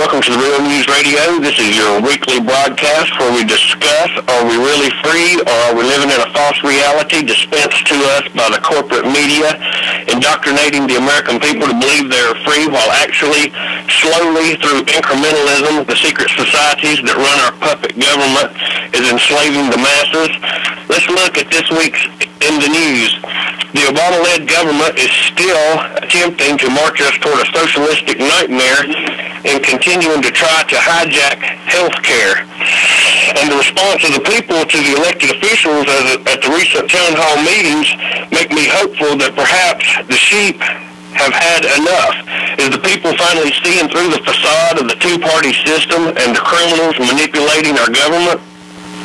welcome to the Real News Radio. This is your weekly broadcast where we discuss, are we really free or are we living in a false reality dispensed to us by the corporate media, indoctrinating the American people to believe they're free while actually, slowly, through incrementalism, the secret societies that run our puppet government is enslaving the masses. Let's look at this week's in the news. The Obama-led government is still attempting to march us toward a socialistic nightmare and continuing to try to hijack health care. And the response of the people to the elected officials at the recent town hall meetings make me hopeful that perhaps the sheep have had enough. Is the people finally seeing through the facade of the two-party system and the criminals manipulating our government?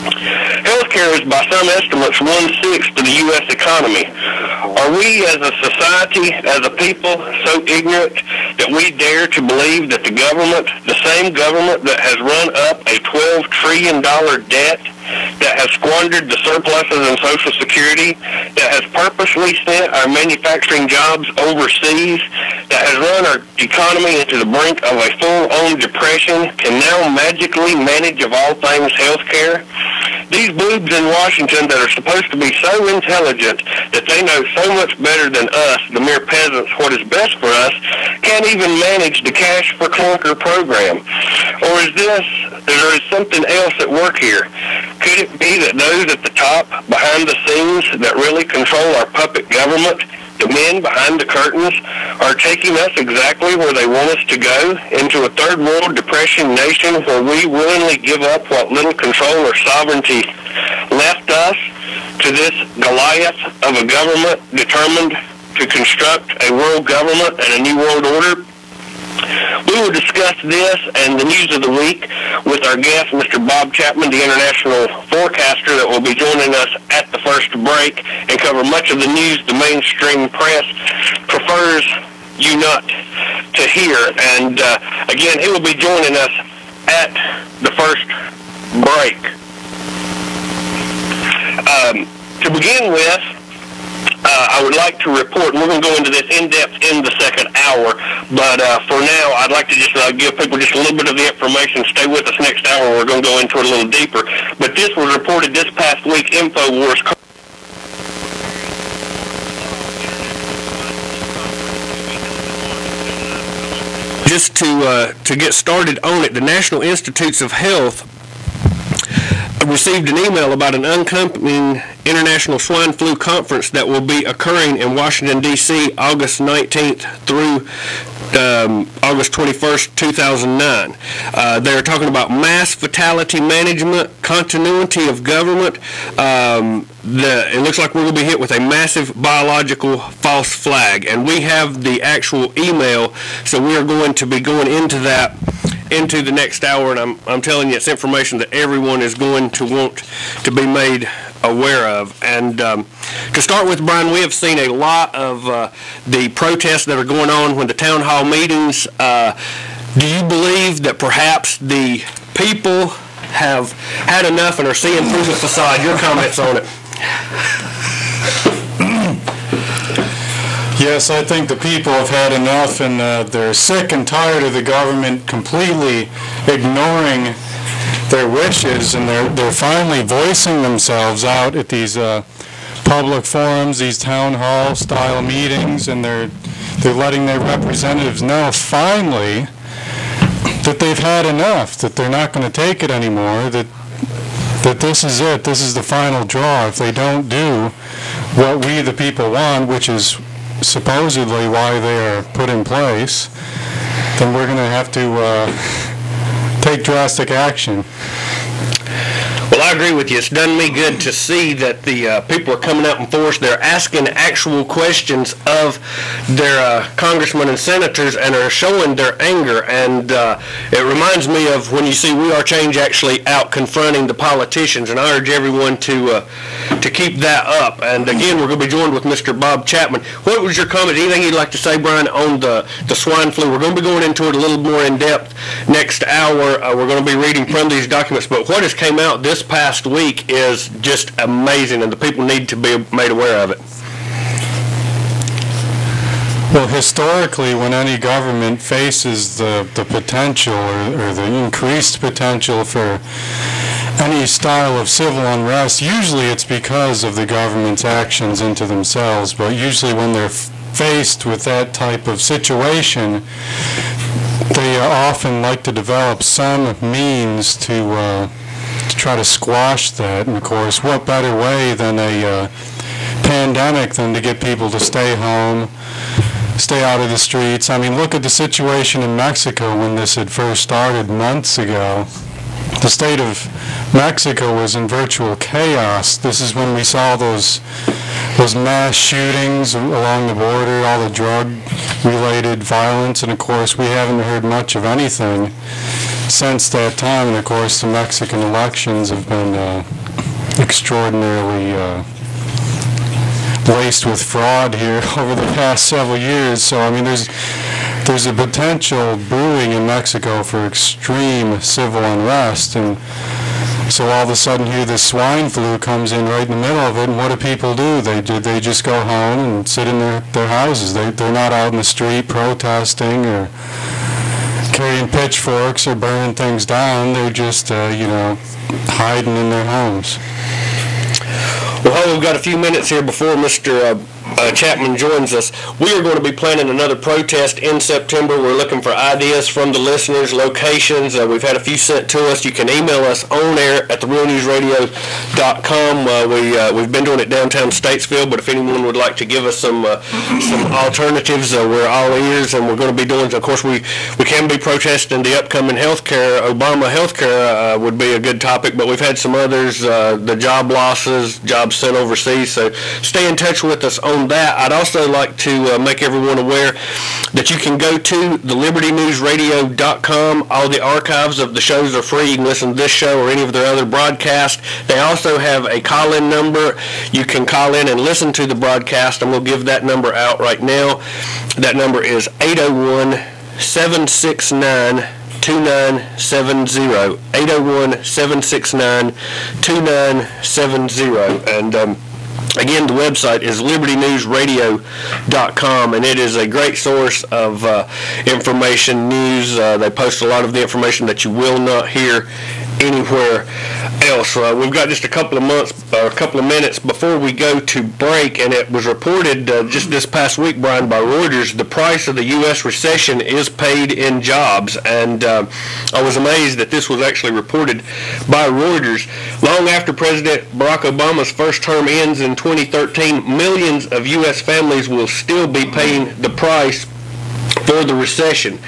Healthcare is, by some estimates, 1/6 of the U.S. economy. Are we, as a society, as a people, so ignorant that we dare to believe that the government, the same government that has run up a $12 trillion debt, that has squandered the surpluses in Social Security, that has purposely sent our manufacturing jobs overseas, that has run our economy into the brink of a full-on depression, can now magically manage, of all things, health care? These boobs in Washington that are supposed to be so intelligent that they know so much better than us, the mere peasants, what is best for us, can't even manage the cash for clunker program. Or is there something else at work here? Could it be that those at the top, behind the scenes, that really control our puppet government, the men behind the curtains, are taking us exactly where they want us to go, into a third world depression nation where we willingly give up what little control or sovereignty left us to this Goliath of a government determined to construct a world government and a new world order? We will discuss this and the news of the week with our guest, Mr. Bob Chapman, the international forecaster that will be joining us at the first break, and cover much of the news the mainstream press prefers you not to hear. And again, he will be joining us at the first break. To begin with, I would like to report, and we're going to go into this in-depth in the second hour, but for now, I'd like to just give people just a little bit of the information. Stay with us next hour. We're going to go into it a little deeper. But this was reported this past week. InfoWars. Just to get started on it, the National Institutes of Health received an email about an upcoming International Swine Flu Conference that will be occurring in Washington, D.C., August 19th through August 21st, 2009. They are talking about mass fatality management, continuity of government. It looks like we're going to be hit with a massive biological false flag, and we have the actual email, so we are going to be going into that into the next hour, and I'm telling you, it's information that everyone is going to want to be made aware of. And to start with, Brian, we have seen a lot of the protests that are going on when the town hall meetings. Do you believe that perhaps the people have had enough and are seeing through the facade? Your comments on it. Yes, I think the people have had enough, and they're sick and tired of the government completely ignoring their wishes, and they're finally voicing themselves out at these public forums, these town hall style meetings, and they're letting their representatives know finally that they've had enough, that they're not going to take it anymore, that this is it, this is the final draw. If they don't do what we the people want, which is supposedly why they are put in place, then we're going to have to take drastic action. Well, I agree with you. It's done me good to see that the people are coming out in force. They're asking actual questions of their congressmen and senators, and are showing their anger. And it reminds me of when you see We Are Change actually out confronting the politicians. And I urge everyone to keep that up. And again, we're going to be joined with Mr. Bob Chapman. What was your comment? Anything you'd like to say, Brian, on the swine flu? We're going to be going into it a little more in depth next hour. We're going to be reading from these documents. But what has came out this past week is just amazing, and the people need to be made aware of it. Well, historically, when any government faces the potential or the increased potential for any style of civil unrest, usually it's because of the government's actions into themselves. But usually when they're faced with that type of situation, they often like to develop some means to try to squash that. And of course, what better way than a pandemic than to get people to stay home, stay out of the streets. I mean, look at the situation in Mexico when this had first started months ago. The state of Mexico was in virtual chaos. This is when we saw those mass shootings along the border, all the drug-related violence, and of course we haven't heard much of anything since that time. And of course the Mexican elections have been extraordinarily laced with fraud here over the past several years. So I mean, there's a potential brewing in Mexico for extreme civil unrest, and so all of a sudden here the swine flu comes in right in the middle of it, and what do people do? They just go home and sit in their houses. They're not out in the street protesting or carrying pitchforks or burning things down. They're just hiding in their homes. Well, we've got a few minutes here before Mr. Chapman joins us. We are going to be planning another protest in September. We're looking for ideas from the listeners, locations. We've had a few sent to us. You can email us on air at therealnewsradio.com. We've been doing it downtown Statesville, but if anyone would like to give us some alternatives, we're all ears, and we're going to be doing, of course, we can be protesting the upcoming healthcare. Obama healthcare would be a good topic, but we've had some others, the job losses, jobs sent overseas, so stay in touch with us on that. I'd also like to make everyone aware that you can go to thelibertynewsradio.com. All the archives of the shows are free. You can listen to this show or any of their other broadcasts. They also have a call-in number. You can call in and listen to the broadcast, and we'll give that number out right now. That number is 801-769-2970, 801-769-2970, and again, the website is libertynewsradio.com, and it is a great source of information, news. They post a lot of the information that you will not hear anywhere else. We've got just a couple of minutes before we go to break, and it was reported just this past week, Brian, by Reuters, the price of the U.S. recession is paid in jobs, and I was amazed that this was actually reported by Reuters. Long after President Barack Obama's first term ends in 2013, millions of U.S. families will still be paying the price for the recession.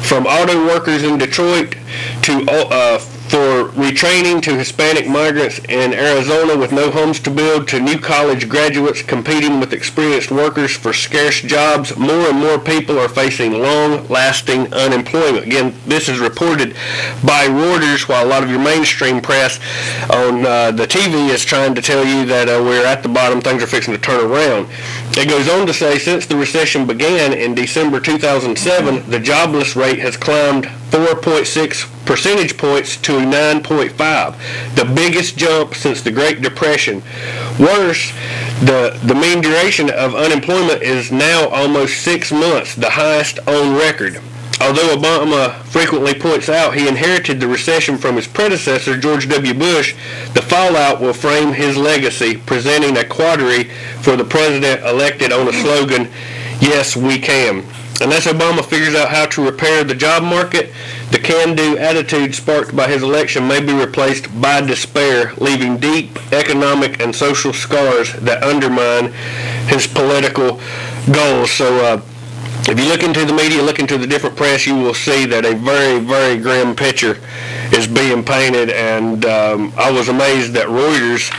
From auto workers in Detroit to for retraining to Hispanic migrants in Arizona with no homes to build, to new college graduates competing with experienced workers for scarce jobs, more and more people are facing long-lasting unemployment. Again, this is reported by Reuters, while a lot of your mainstream press on the TV is trying to tell you that we're at the bottom, things are fixing to turn around. It goes on to say, since the recession began in December 2007, the jobless rate has climbed 4.6 percentage points to 9.5, the biggest jump since the Great Depression. Worse, the mean duration of unemployment is now almost 6 months, the highest on record. Although Obama frequently points out he inherited the recession from his predecessor, George W. Bush, the fallout will frame his legacy, presenting a quadri for the president elected on a slogan, "Yes, we can." Unless Obama figures out how to repair the job market, the can-do attitude sparked by his election may be replaced by despair, leaving deep economic and social scars that undermine his political goals. So if you look into the media, look into the different press, you will see that a very, very grim picture is being painted, and I was amazed that Reuters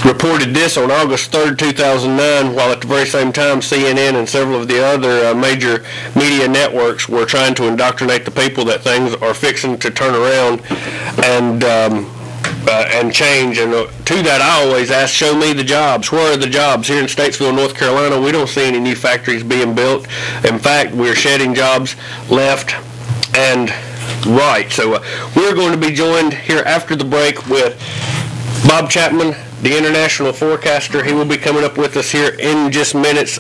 reported this on August 3rd, 2009, while at the very same time CNN and several of the other major media networks were trying to indoctrinate the people that things are fixing to turn around and change. And to that, I always ask, show me the jobs. Where are the jobs? Here in Statesville, North Carolina, we don't see any new factories being built. In fact, we're shedding jobs left and right. So we're going to be joined here after the break with Bob Chapman, the international forecaster. He will be coming up with us here in just minutes.